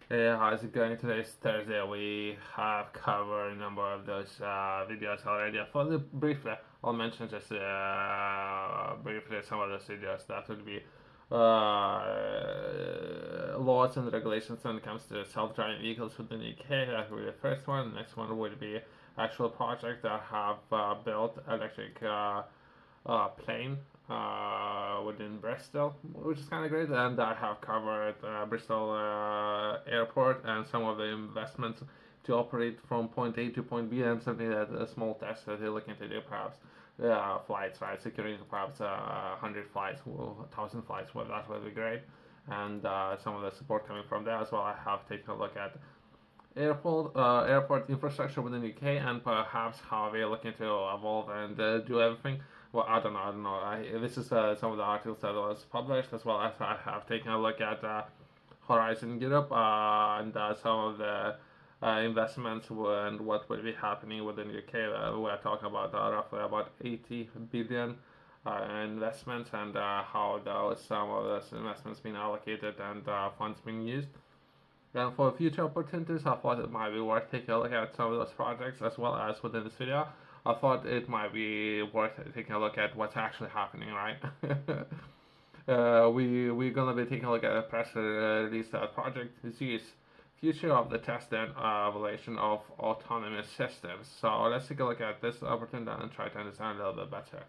Hey, how's it going? Today's Thursday. We have covered a number of those videos already. I thought briefly, I'll mention just briefly some of those videos. That would be laws and regulations when it comes to self-driving vehicles within the UK. That would be the first one. The next one would be actual projects that have built electric plane within Bristol, which is kind of great. And I have covered Bristol Airport and some of the investments to operate from point A to point B, and something that a small test that they're looking to do, perhaps flights, right? Securing perhaps 100 flights, 1,000 flights. Well, that would be great. And some of the support coming from there as well. I have taken a look at airport infrastructure within the UK, and perhaps how we're looking to evolve and do everything. Well, I don't know. I don't know. This is some of the articles that was published, as well as I have taken a look at Horizon Europe and some of the investments and what will be happening within the UK. We're talking about roughly about 80 billion investments, and how those some of those investments being allocated and funds being used. And for future opportunities, I thought it might be worth taking a look at some of those projects as well as within this video. I thought it might be worth taking a look at what's actually happening, right? We're gonna be taking a look at a press release project Zeus, future of the test and evaluation of autonomous systems. So let's take a look at this opportunity and try to understand a little bit better.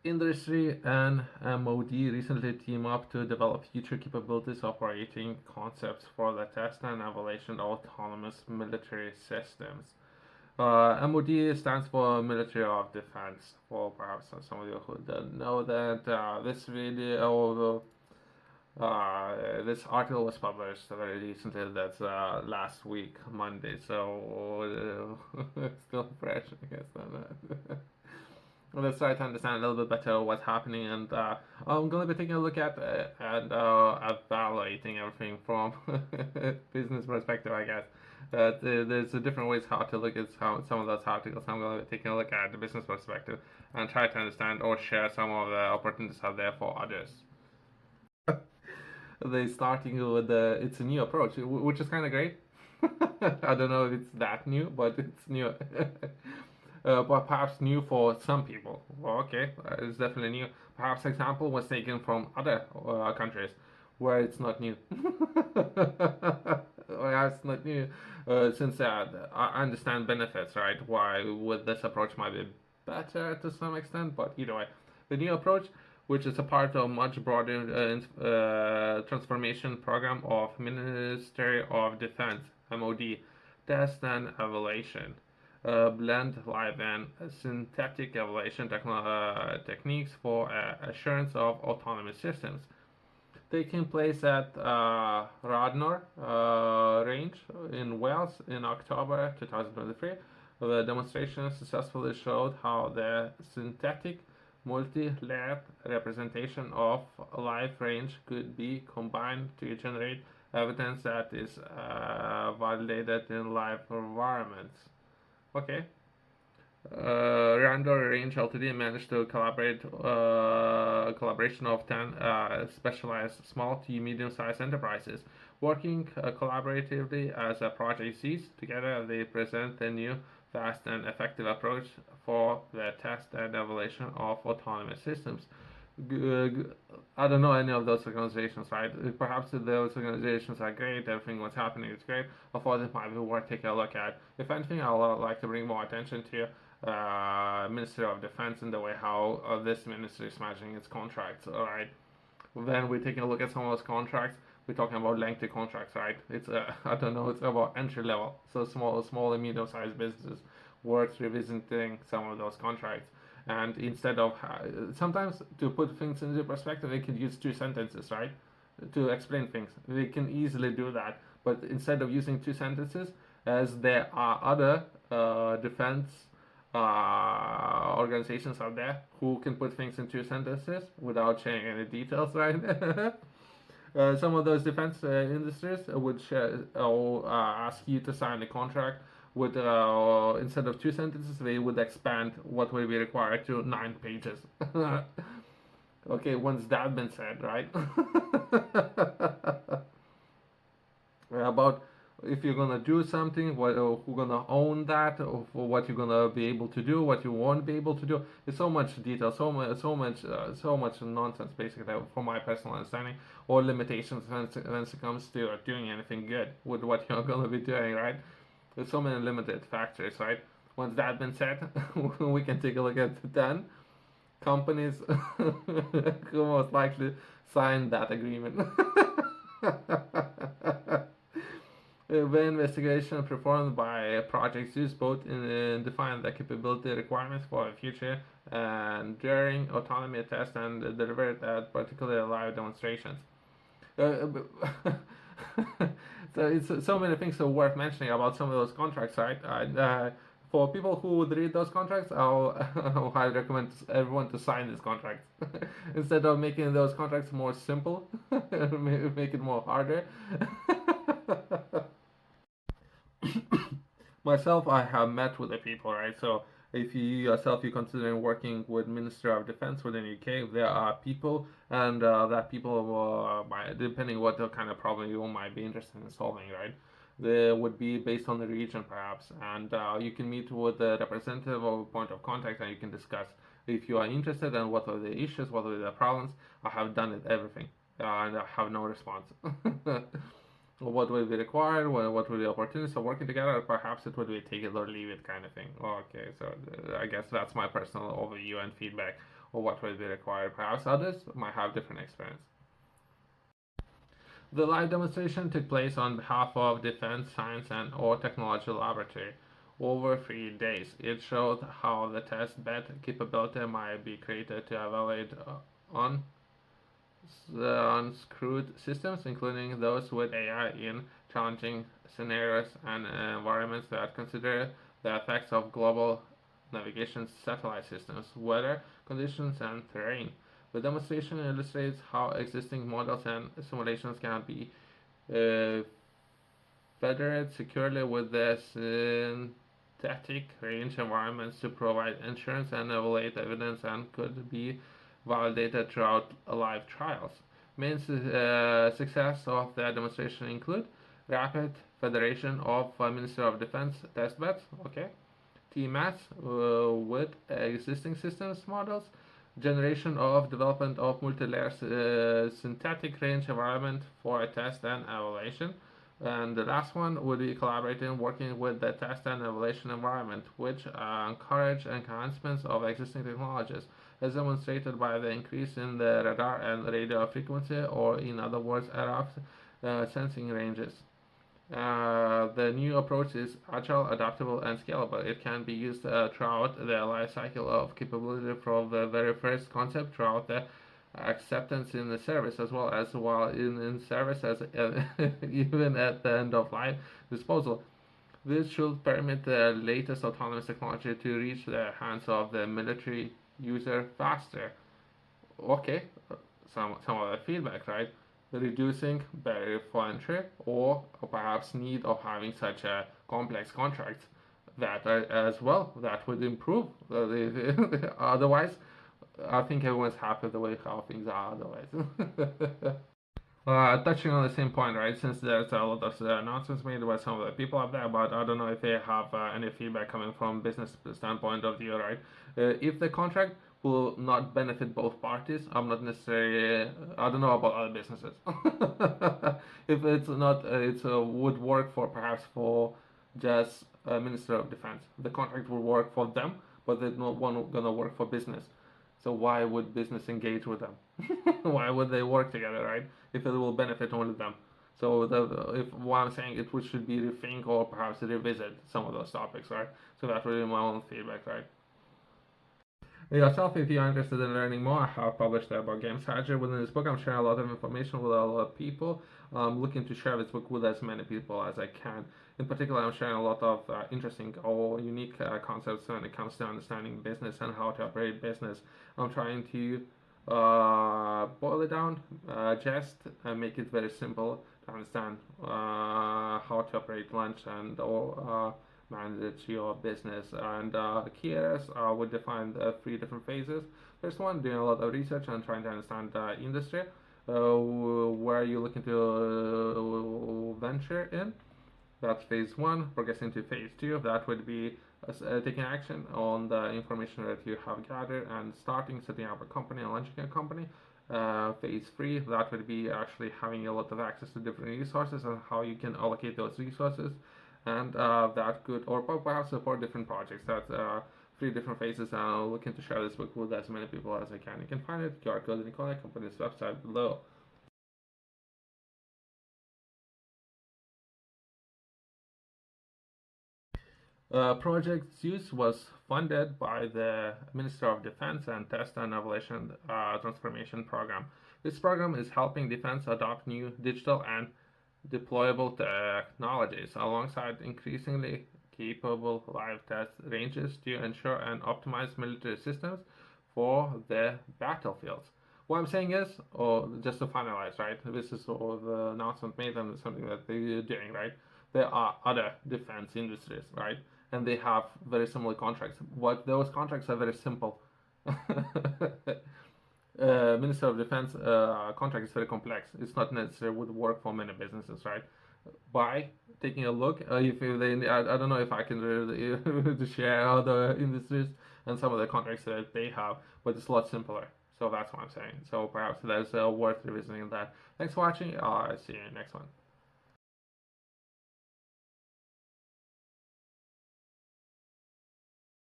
Industry and MOD recently teamed up to develop future capabilities operating concepts for the test and evaluation of autonomous military systems. MOD stands for Military of Defense. For perhaps some of you who don't know that, this article was published very recently. That's last week, Monday. So it's still fresh, I guess. Let's try to understand a little bit better what's happening, and I'm going to be taking a look at and evaluating everything from business perspective, I guess. There's different ways how to look at some of those articles. I'm going to be taking a look at the business perspective and try to understand or share some of the opportunities out there for others. They starting with it's a new approach, which is kind of great. I don't know if it's that new, but it's new. But perhaps new for some people. Well, okay, it's definitely new. Perhaps example was taken from other countries where it's not new. Where it's not new, since I understand benefits, right? Why would this approach might be better to some extent, but either way, the new approach, which is a part of much broader transformation program of Ministry of Defense (MOD), test and evaluation blend live and synthetic evaluation techniques for assurance of autonomous systems. Taking place at Radnor Range in Wales in October 2023, the demonstration successfully showed how the synthetic multi-layered representation of a live range could be combined to generate evidence that is validated in live environments. Okay. Randor Range Ltd managed to collaboration of 10 specialized small to medium-sized enterprises working collaboratively as a project Zeus. Together, they present a new, fast, and effective approach for the test and evaluation of autonomous systems. I don't know any of those organizations, right? Perhaps those organizations are great, everything what's happening is great. I thought it might be worth taking a look at. If anything, I would like to bring more attention to Ministry of Defense and the way how this ministry is managing its contracts, alright? Then we're taking a look at some of those contracts. We're talking about lengthy contracts, right? It's I don't know, it's about entry level, so small and medium sized businesses worth revisiting some of those contracts. And instead of sometimes to put things into perspective, they could use two sentences, right, to explain things. They can easily do that, but instead of using two sentences, as there are other defense organizations out there who can put things in two sentences without sharing any details, right? Some of those defense industries would share, or ask you to sign a contract with instead of two sentences, they would expand what will be required to 9 pages. Okay, once that been said, right? About if you're gonna do something, what who gonna own that, or for what you're gonna be able to do, what you won't be able to do. It's so much detail, so much nonsense, basically, from my personal understanding, or limitations when it comes to doing anything good with what you're gonna be doing, right? There's so many limited factors, right? Once that been said, we can take a look at then companies who most likely sign that agreement. The investigation performed by Project Zeus both defined the capability requirements for the future and during autonomy tests and delivered at particular live demonstrations. Uh, so it's so many things are worth mentioning about some of those contracts, right? For people who would read those contracts, I'll highly recommend everyone to sign these contracts instead of making those contracts more simple, make it more harder. Myself, I have met with the people, right? So if you yourself you're considering working with Minister of Defense within UK, there are people, and that people depending what the kind of problem you might be interested in solving, right? They would be based on the region, perhaps, and you can meet with the representative or point of contact, and you can discuss if you are interested and what are the issues, what are the problems. I have done it everything, and I have no response. What will be required, what will be the opportunities of working together, perhaps it would be take it or leave it kind of thing. Okay, so I guess that's my personal overview and feedback of what will be required. Perhaps others might have different experience. The live demonstration took place on behalf of Defense Science and or Technology Laboratory over 3 days. It showed how the test bed capability might be created to evaluate on unscrewed systems, including those with AI in challenging scenarios and environments that consider the effects of global navigation satellite systems, weather conditions, and terrain. The demonstration illustrates how existing models and simulations can be uh, federated securely with the synthetic range environments to provide insurance and evaluate evidence and could be validated throughout live trials. Main success of the demonstration include rapid federation of Minister of Defense testbeds, okay, TMAS with existing systems models, generation of development of multi-layer synthetic range environment for a test and evaluation. And the last one would be collaborating, working with the test and evaluation environment, which encourage enhancements of existing technologies, as demonstrated by the increase in the radar and radio frequency, or in other words, RF sensing ranges. The new approach is agile, adaptable, and scalable. It can be used throughout the life cycle of capability from the very first concept throughout the acceptance in the service, as well as while in service, as even at the end of life disposal. This should permit the latest autonomous technology to reach the hands of the military user faster. Okay, some of the feedback, right? Reducing barrier for entry, or perhaps need of having such a complex contract that as well that would improve. Otherwise, I think everyone's happy the way how things are otherwise. Touching on the same point, right? Since there's a lot of announcements made by some of the people up there, but I don't know if they have any feedback coming from business standpoint of view, right? If the contract will not benefit both parties, I'm not necessarily. I don't know about other businesses. If it's not, it would work for perhaps for just Minister of Defense. The contract will work for them, but it's not one gonna work for business. So why would business engage with them? Why would they work together, right? If it will benefit only them. So if what I'm saying, it should be rethink or perhaps revisit some of those topics, right? So that would be my own feedback, right? Yourself, if you're interested in learning more, I have published about game strategy. Within this book, I'm sharing a lot of information with a lot of people. I'm looking to share this book with as many people as I can. In particular, I'm sharing a lot of interesting or unique concepts when it comes to understanding business and how to operate business. I'm trying to boil it down, just make it very simple to understand how to operate lunch and or manage your business. And key areas would define the three different phases. First one, doing a lot of research and trying to understand the industry, where you're looking to venture in. That's phase one. Progressing to phase two, that would be taking action on the information that you have gathered and starting setting up a company and launching a company. Phase three, that would be actually having a lot of access to different resources and how you can allocate those resources. And that could, or perhaps support different projects. That's three different phases. I'm looking to share this book with as many people as I can. You can find it, QR code in the company's website below. Project Zeus was funded by the Minister of Defense and Test and Evaluation Transformation Program. This program is helping defense adopt new digital and deployable technologies alongside increasingly capable live test ranges to ensure and optimize military systems for the battlefields. What I'm saying is, or just to finalize, right? This is all the announcement made and something that they're doing, right? There are other defense industries, right? And they have very similar contracts. What those contracts are very simple. Minister of Defense contract is very complex. It's not necessarily would work for many businesses, right? By taking a look, if they, I don't know if I can really to share other industries and some of the contracts that they have, but it's a lot simpler. So that's what I'm saying. So perhaps that's worth revisiting that. Thanks for watching. See you next one.